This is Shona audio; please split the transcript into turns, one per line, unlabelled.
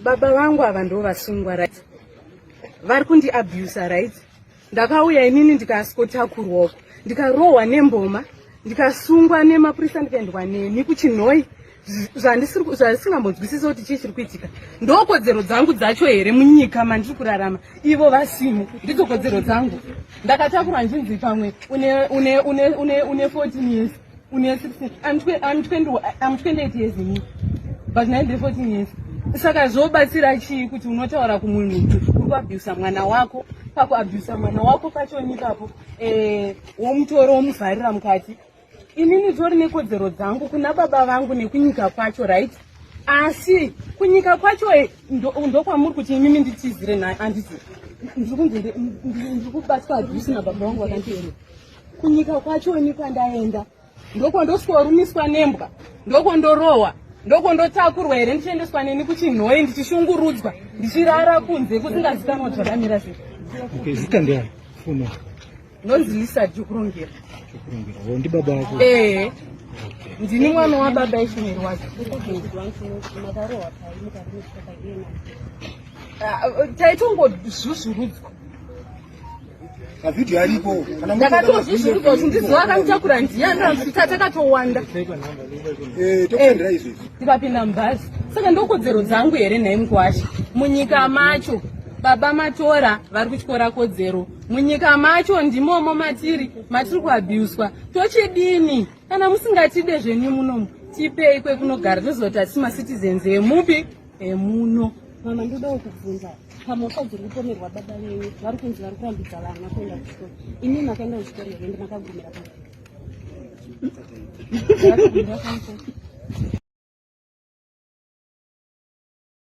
Baba vangu ava ndo vasungwa, right? Vari kundi abuse, right? Ndakauya inini ndikaskotakurwa, ndikarohwa nemboma, ndikasungwa nemapurisa ndikaendwa neni kuchinhoi. Zvandisingambonzwisisa kuti chii chiri kuitika. Ndokodzero dzangu dzacho here munyika mandiri kurarama. Ivo vasimo, ndidzo kodzero dzangu. Ndakatakurwa nzvinzi pamwe une 14 years, une 16. I'm 28 years in, but now I'm 14 years. Saka zvobatsira chii kuti unotaura kumunhu kuti urikuabhusa mwana wako, pakuabhusa mwana wako pacho nipapo womutora womuvharira mukati. Inini tori nekodzero dzangu kuna baba vangu nekunyika kwacho, right? Asi kunyika kwacho ndokwamuri kuti imimi nditizire handiti ndiri kubatwa abuse nababa vangu vakandiera. Kunyika kwacho ni kwandaenda ndokondoswarumiswa nembwa, ndokondorohwa, ndokondotakurwa here ndichiendeswa neni kuchinhoi ndichishungurudzwa ndichirara kunze kusingazikanwa zvakamira sei.
Okay, zita ndiani fumo?
Nonzilisa Jukurongera.
Jukurongera. Ndi baba wako?
Ndini mwana wa baba Ishamael wacho. Taitongozvuzvurudzwa.
Video aripo.
Ndakatozvuzvurudzwa kuti ndiziva akanditakura ndiyani takatowanda.
Tokendera izvi.
Tikapinda mubhazi. Saka ndokodzero dzangu here nhai mukwashi. Munyika macho baba matora vari kutyora kodzero. Munyika macho ndimomo matiri kuabhuswa. Tochidini kana musingatide zvenyu munomu tipei kwekunogara tozoti hatisi macitizens emupi emuno.
Mama, ndoda kukubvunza pamotsa dziri kupomerwa baba venyu vari kunzi vari kurambidza vana kuenda kuchikoro. Ini makaenda kuchikoro here ndimakagumira pano.